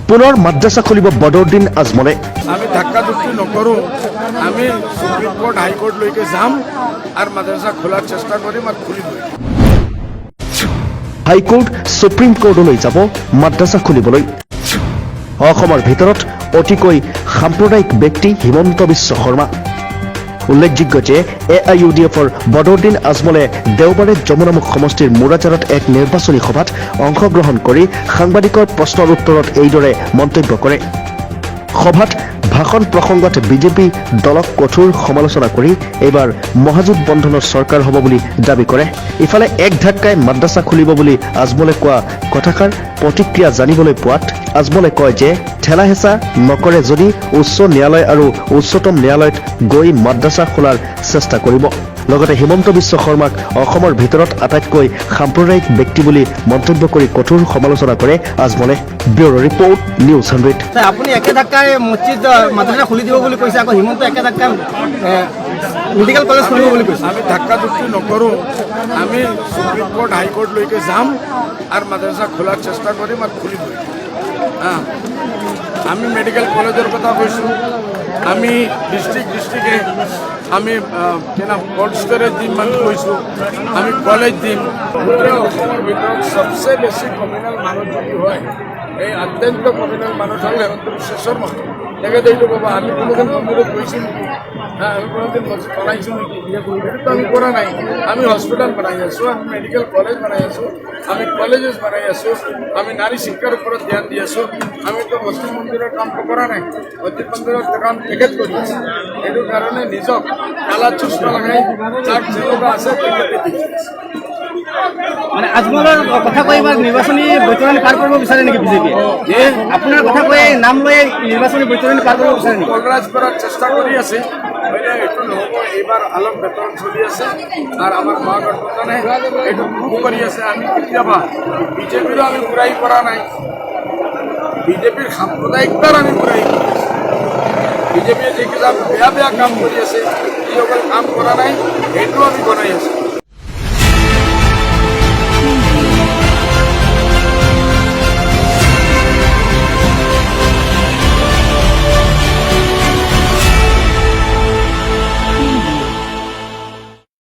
পুনৰ মাদ্ৰাছা খুলিব বদৰুদ্দিন আজমলে। আমি ধাক্কা ধুক্কি নকৰোঁ, আমি সুপ্ৰিম কোৰ্ট হাইকোৰ্টলৈকে যাম আৰু মাদ্ৰাছা খোলাৰ চেষ্টা কৰিম আৰু খুলিব। হাইকোৰ্ট সুপ্ৰিম কোৰ্টলৈ যাব মাদ্ৰাছা খুলিবলৈ। অসমৰ ভিতৰত অতিকৈ সাম্প্ৰদায়িক ব্যক্তি হিমন্ত বিশ্ব শৰ্মা। উল্লেখযোগ্য যে AIUDFৰ বদৰুদ্দিন আজমলে দেওবাৰে যমুনামুখ সমষ্টিৰ মুৰাজাৰত এক নিৰ্বাচনী সভাত অংশগ্ৰহণ কৰি সাংবাদিকৰ প্ৰশ্নৰ উত্তৰত এইদৰে মন্তব্য কৰে। সভাত ভাষণ প্ৰসংগত বিজেপি দলক কঠোৰ সমালোচনা কৰি এইবাৰ মহাজোঁট বন্ধনৰ চৰকাৰ হ'ব বুলি দাবী কৰে। ইফালে এক ধাক্কাই মাদ্ৰাছা খুলিব বুলি আজমলে কোৱা কথাষাৰ প্ৰতিক্ৰিয়া জানিবলৈ পোৱাত আজমলে কয় যে ঠেলা হেঁচা নকৰে যদি উচ্চ ন্যায়ালয় আৰু উচ্চতম ন্যায়ালয়ত গৈ মাদ্ৰাছা খোলাৰ চেষ্টা কৰিব। লগতে হিমন্ত বিশ্ব শৰ্মাক অসমৰ ভিতৰত আটাইতকৈ সাম্প্ৰদায়িক ব্যক্তি বুলি মন্তব্য কৰি কঠোৰ সমালোচনা কৰে আজমলে। Bureau report, news 100। আপুনি একে ধাক্কাই মছজিদ মাদ্ৰাছা খুলি দিব বুলি কৈছে, আকৌ হিমন্ত একে ধাক্কাই মেডিকেল কলেজ খুলিব বুলি কৈছে। আমি ধাক্কা ধুক্কি নকৰোঁ, আমি সুপ্ৰিম কোৰ্ট হাইকোৰ্টলৈকে যাম আৰু মাদ্ৰাছা খোলাৰ চেষ্টা কৰিম আৰু খুলিব। আমি মেডিকেল কলেজৰ কথা কৈছোঁ, আমি ডিষ্ট্ৰিক্টে আমি কোল্ড ষ্টৰেজ দিম মানে কৈছোঁ, আমি কলেজ দিম। গোটেই অসমৰ ভিতৰত সবচে বেছি কমিউনেল মানুহ যদি হয়, এই অত্যন্ত কমিউনেল মানুহ হ'লে শেষৰ মানুহ তেখেতে এইটো ক'ব আমি কোনোদিন মন্দিৰত গৈছোঁ নেকি, আমি কোনোদিন মছজিদ বনাইছোঁ নেকি? এইটোতো আমি কৰা নাই। আমি হস্পিটেল বনাই আছোঁ, আমি মেডিকেল কলেজ বনাই আছোঁ, আমি কলেজেছ বনাই আছোঁ, আমি নাৰী শিক্ষাৰ ওপৰত ধ্যান দি আছোঁ। আমিতো মছজিদ মন্দিৰৰ কামটো কৰা নাই, মছজিদ মন্দিৰৰ কাম তেখেত কৰি আছে। সেইটো কাৰণে নিজক কালা চশমা লগাই যাক যেনেকুৱা আছে তেখেতে দেখি আছে। মানে আজমলৰ কথা কৈ এইবাৰ নিৰ্বাচনী বৈতৰণি পাৰ কৰিব বিচাৰে নেকি বিজেপিয়ে? আপোনাৰ কথা কৈ নাম লৈ নিৰ্বাচনী বৈতৰণি পাৰ কৰিব বিচাৰে নেকি? কলৰাজ কৰাৰ চেষ্টা কৰি আছে, হয়নে? এইটো নহ'ব। এইবাৰ আলম বেতন চলি আছে আৰু আমাৰ মহাগঠবন্ধনে এইটো প্ৰুভ কৰি আছে। আমি কেতিয়াবা বিজেপিৰো আমি বুৰাই কৰা নাই, বিজেপিৰ সাম্প্ৰদায়িকতাৰ আমি বুৰাই কৰি আছোঁ। বিজেপিয়ে যিকেইটা বেয়া বেয়া কাম কৰি আছে, যিসকল কাম কৰা নাই সেইটো আমি বনাই আছোঁ।